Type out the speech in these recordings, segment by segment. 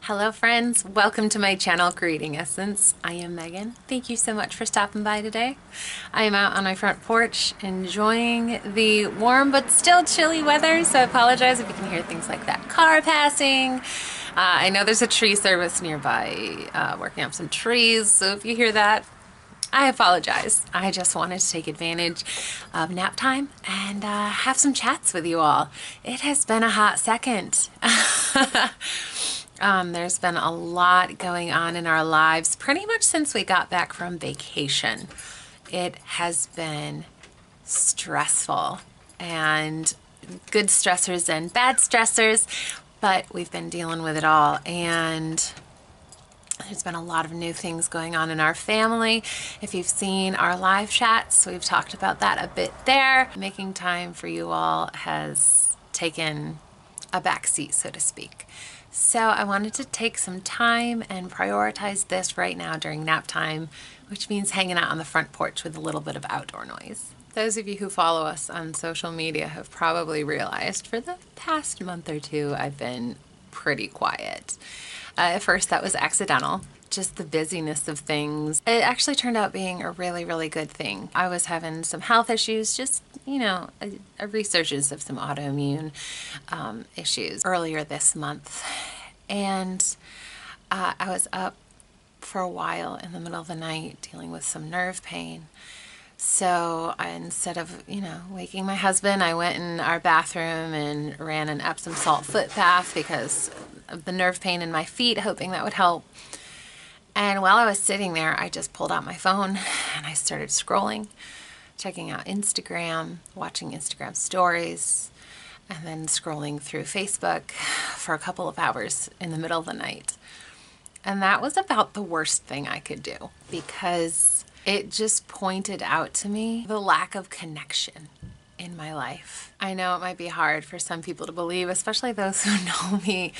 Hello friends, welcome to my channel Creating Essence. I am Megan. Thank you so much for stopping by today. I am out on my front porch enjoying the warm but still chilly weather, so I apologize if you can hear things like that car passing. I know there's a tree service nearby working on some trees, so if you hear that, I apologize. I just wanted to take advantage of nap time and have some chats with you all. It has been a hot second. There's been a lot going on in our lives pretty much since we got back from vacation. It has been stressful, and good stressors and bad stressors, but we've been dealing with it all, and there's been a lot of new things going on in our family. If you've seen our live chats, we've talked about that a bit there. Making time for you all has taken a back seat, so to speak. So I wanted to take some time and prioritize this right now during nap time, which means hanging out on the front porch with a little bit of outdoor noise. Those of you who follow us on social media have probably realized for the past month or two I've been pretty quiet. At first that was accidental, just the busyness of things. It actually turned out being a really good thing. I was having some health issues, just, you know, a resurgence of some autoimmune issues earlier this month. And I was up for a while in the middle of the night dealing with some nerve pain. So instead of, waking my husband, I went in our bathroom and ran an Epsom salt foot bath because of the nerve pain in my feet, hoping that would help. And while I was sitting there, I just pulled out my phone and I started scrolling, checking out Instagram, watching Instagram stories, and then scrolling through Facebook for a couple of hours in the middle of the night. And that was about the worst thing I could do, because it just pointed out to me the lack of connection in my life. I know it might be hard for some people to believe, especially those who know me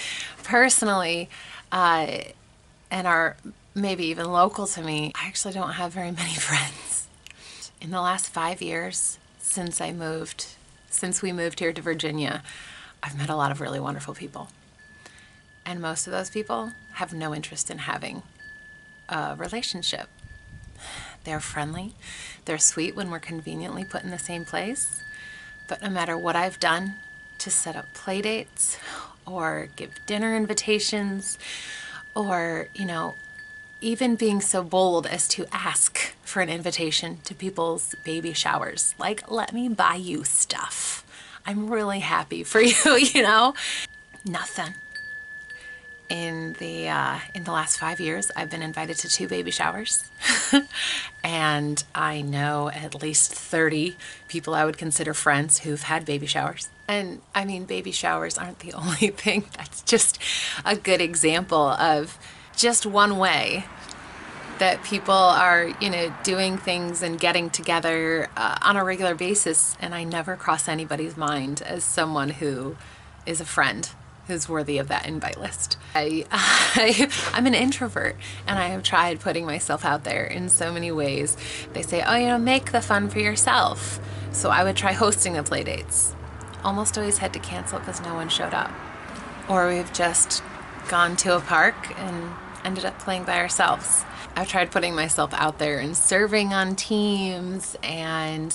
personally and are maybe even local to me. I actually don't have very many friends. In the last 5 years since we moved here to Virginia, I've met a lot of really wonderful people. And most of those people have no interest in having a relationship. They're friendly, they're sweet when we're conveniently put in the same place, but no matter what I've done to set up play dates or give dinner invitations or, even being so bold as to ask for an invitation to people's baby showers, like, let me buy you stuff. I'm really happy for you, Nothing. In the last 5 years, I've been invited to 2 baby showers, and I know at least 30 people I would consider friends who've had baby showers. And I mean, baby showers aren't the only thing. That's just a good example of just one way that people are, doing things and getting together on a regular basis, and I never cross anybody's mind as someone who is a friend who's worthy of that invite list. I'm an introvert, and I have tried putting myself out there in so many ways. They say, oh, make the fun for yourself. So I would try hosting the play dates. Almost always had to cancel because no one showed up. Or we've just gone to a park and ended up playing by ourselves. I've tried putting myself out there and serving on teams and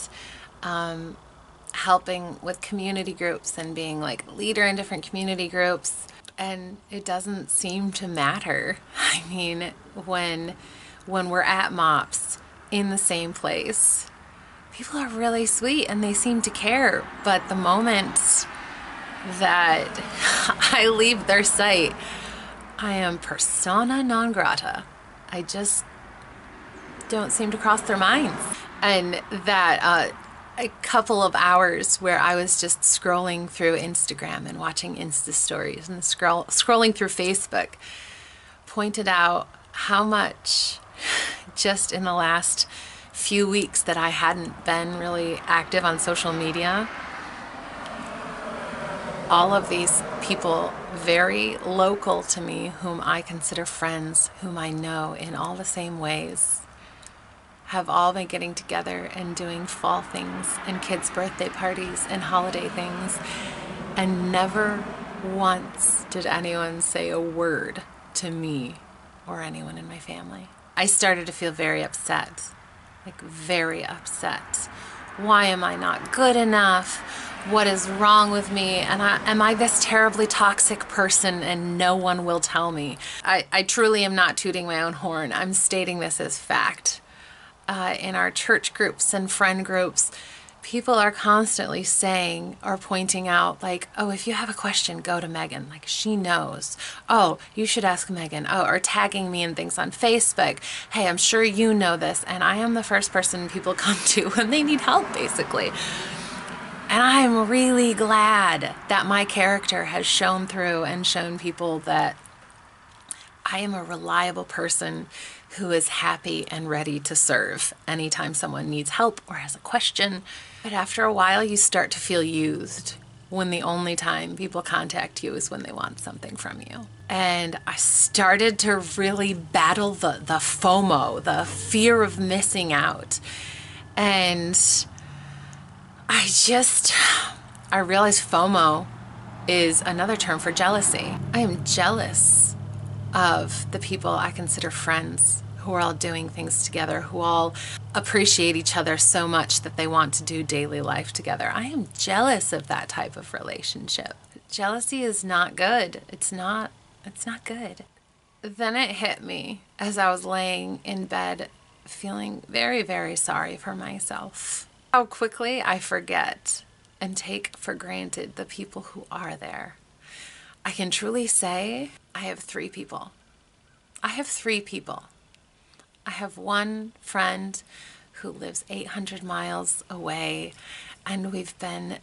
helping with community groups and being like leader in different community groups, and it doesn't seem to matter. I mean, when we're at MOPS in the same place, people are really sweet and they seem to care, but the moment that I leave their sight, I am persona non grata. I just don't seem to cross their minds. And that a couple of hours where I was just scrolling through Instagram and watching Insta stories and scrolling through Facebook pointed out how much just in the last few weeks that I hadn't been really active on social media, all of these people very local to me, whom I consider friends, whom I know in all the same ways, have all been getting together and doing fall things and kids' birthday parties and holiday things, and never once did anyone say a word to me or anyone in my family. I started to feel very upset, like very upset. Why am I not good enough? What is wrong with me? And am I this terribly toxic person and no one will tell me? I truly am not tooting my own horn. I'm stating this as fact. In our church groups and friend groups, people are constantly saying or pointing out like, oh, if you have a question, go to Megan. Like, she knows. Oh, you should ask Megan. Oh, or tagging me in things on Facebook. Hey, I'm sure you know this. And I am the first person people come to when they need help, basically. And I'm really glad that my character has shown through and shown people that I am a reliable person who is happy and ready to serve anytime someone needs help or has a question. But after a while, you start to feel used when the only time people contact you is when they want something from you. And I started to really battle the FOMO, the fear of missing out. And I realized FOMO is another term for jealousy. I am jealous of the people I consider friends who are all doing things together, who all appreciate each other so much that they want to do daily life together. I am jealous of that type of relationship. Jealousy is not good. It's not good. Then it hit me as I was laying in bed feeling very, very sorry for myself. How quickly I forget and take for granted the people who are there. I can truly say I have 3 people. I have 3 people. I have one friend who lives 800 miles away, and we've been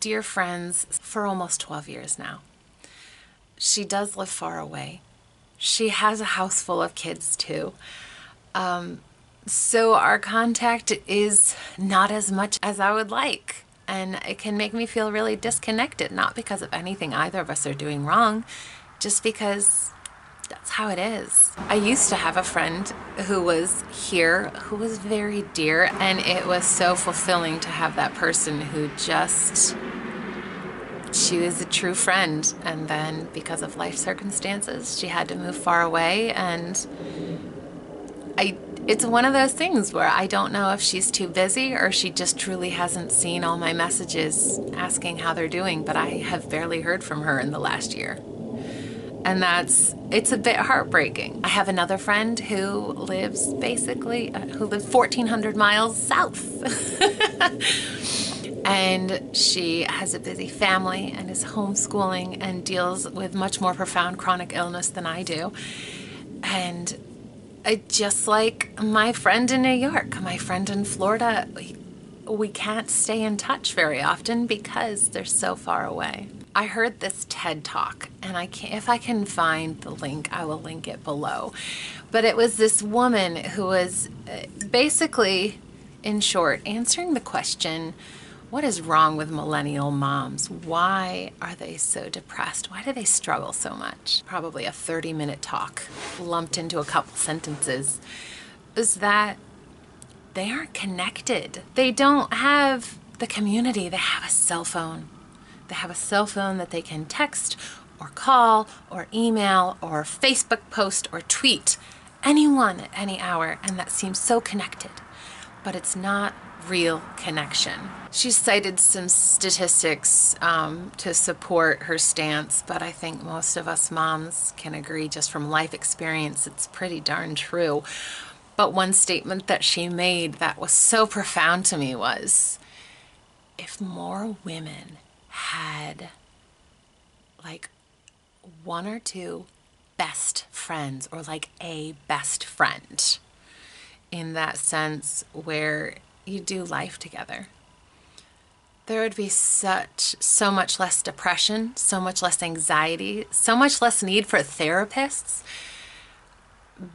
dear friends for almost 12 years now. She does live far away. She has a house full of kids too. So our contact is not as much as I would like. And it can make me feel really disconnected, not because of anything either of us are doing wrong, just because that's how it is. I used to have a friend who was here, who was very dear, and it was so fulfilling to have that person who she was a true friend. And then because of life circumstances, she had to move far away, and it's one of those things where I don't know if she's too busy or she just truly hasn't seen all my messages asking how they're doing, but I have barely heard from her in the last year. And it's a bit heartbreaking. I have another friend who lives 1,400 miles south. And she has a busy family and is homeschooling and deals with much more profound chronic illness than I do. And just like my friend in New York, my friend in Florida, we can't stay in touch very often because they're so far away. I heard this TED Talk, and if I can find the link, I will link it below. But it was this woman who was basically, in short, answering the question, what is wrong with millennial moms? Why are they so depressed? Why do they struggle so much? Probably a 30-minute talk lumped into a couple sentences. Is that they aren't connected. They don't have the community. They have a cell phone. They have a cell phone that they can text or call or email or Facebook post or tweet anyone at any hour, and that seems so connected. But it's not real connection. She cited some statistics to support her stance, but I think most of us moms can agree just from life experience it's pretty darn true. But one statement that she made that was so profound to me was, if more women had like 1 or 2 best friends, or like a best friend, in that sense where you do life together, there would be so much less depression, so much less anxiety, so much less need for therapists.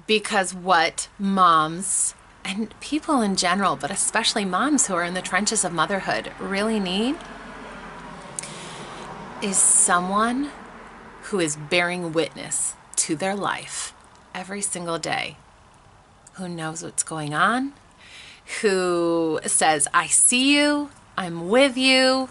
Because what moms and people in general, but especially moms who are in the trenches of motherhood, really need is someone who is bearing witness to their life every single day, who knows what's going on, who says, I see you, I'm with you,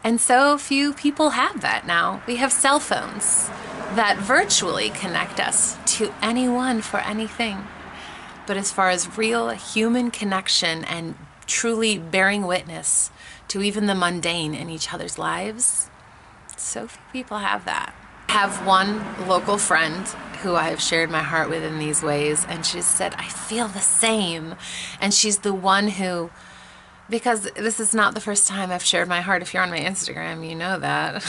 And so few people have that now. We have cell phones. that virtually connect us to anyone for anything. But as far as real human connection and truly bearing witness to even the mundane in each other's lives, so few people have that. I have one local friend who I have shared my heart with in these ways, and she said, I feel the same. And she's the one who, because this is not the first time I've shared my heart. If you're on my Instagram, you know that.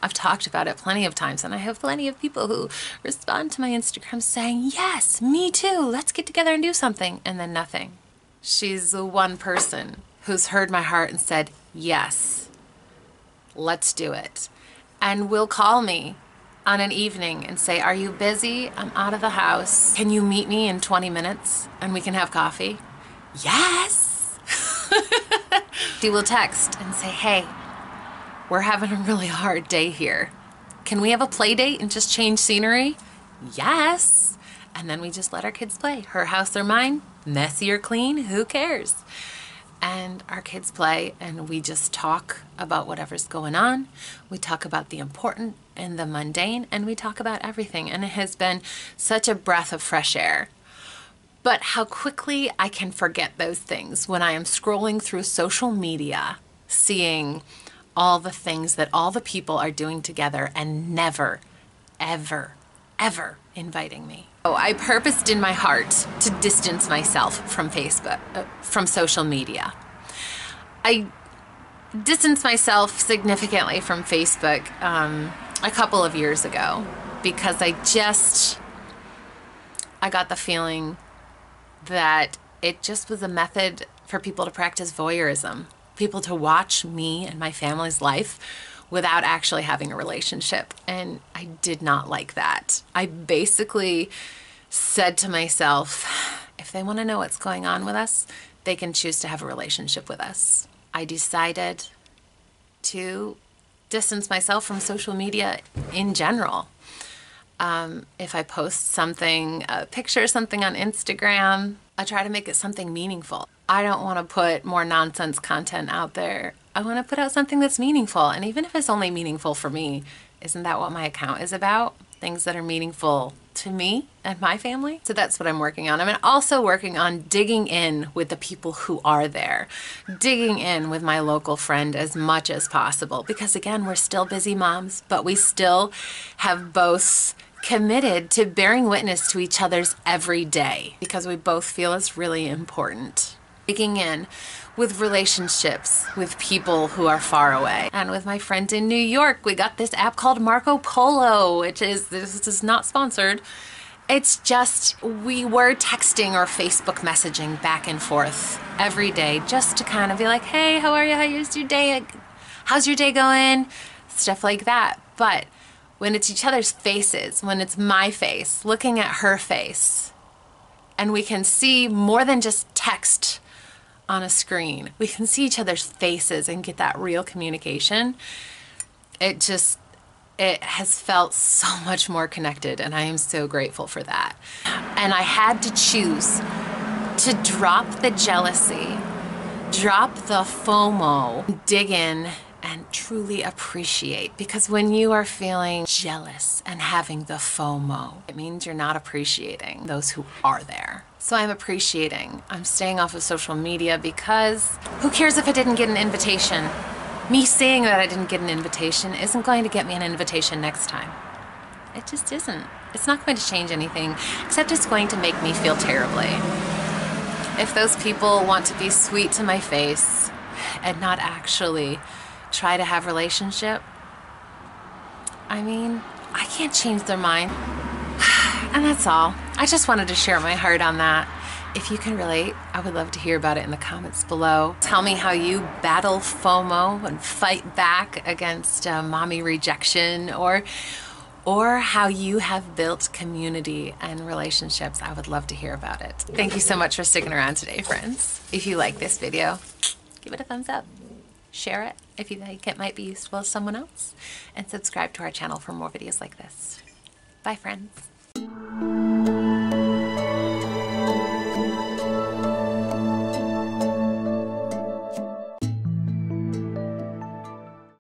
I've talked about it plenty of times, and I have plenty of people who respond to my Instagram saying, yes, me too, let's get together and do something, and then nothing. She's the one person who's heard my heart and said, yes, let's do it. And will call me on an evening and say, are you busy? I'm out of the house. Can you meet me in 20 minutes and we can have coffee? Yes. She will text and say, hey, we're having a really hard day here. Can we have a play date and just change scenery? Yes. And then we just let our kids play. Her house or mine, messy or clean, who cares? And our kids play, and we just talk about whatever's going on. We talk about the important and the mundane, and we talk about everything. And it has been such a breath of fresh air. But how quickly I can forget those things when I am scrolling through social media, seeing all the things that all the people are doing together and never, ever, ever inviting me. So I purposed in my heart to distance myself from Facebook, from social media. I distanced myself significantly from Facebook a couple of years ago because I got the feeling that it just was a method for people to practice voyeurism, people to watch me and my family's life without actually having a relationship. And I did not like that. I basically said to myself, if they want to know what's going on with us, they can choose to have a relationship with us. I decided to distance myself from social media in general. If I post something, a picture or something on Instagram, I try to make it something meaningful. I don't want to put more nonsense content out there. I want to put out something that's meaningful. And even if it's only meaningful for me, isn't that what my account is about? Things that are meaningful to me and my family. So that's what I'm working on. I'm also working on digging in with the people who are there, digging in with my local friend as much as possible. Because again, we're still busy moms, but we still have both committed to bearing witness to each other's every day because we both feel it's really important. Digging in with relationships with people who are far away. And with my friend in New York, we got this app called Marco Polo, which is, this is not sponsored. It's just, we were texting or Facebook messaging back and forth every day just to kind of be like, hey, how are you? How's your day? How's your day going? Stuff like that. But when it's each other's faces, when it's my face, looking at her face, and we can see more than just text on a screen. We can see each other's faces and get that real communication. It has felt so much more connected, and I am so grateful for that. And I had to choose to drop the jealousy, drop the FOMO, dig in and truly appreciate. Because when you are feeling jealous and having the FOMO, it means you're not appreciating those who are there. So I'm appreciating. I'm staying off of social media because who cares if I didn't get an invitation? Me saying that I didn't get an invitation isn't going to get me an invitation next time. It just isn't. It's not going to change anything, except it's going to make me feel terribly. If those people want to be sweet to my face and not actually try to have a relationship, I mean, I can't change their mind. And that's all. I just wanted to share my heart on that. If you can relate, I would love to hear about it in the comments below. Tell me how you battle FOMO and fight back against mommy rejection, or how you have built community and relationships. I would love to hear about it. Thank you so much for sticking around today, friends. If you like this video, give it a thumbs up. Share it if you think it might be useful to someone else, and subscribe to our channel for more videos like this. Bye, friends.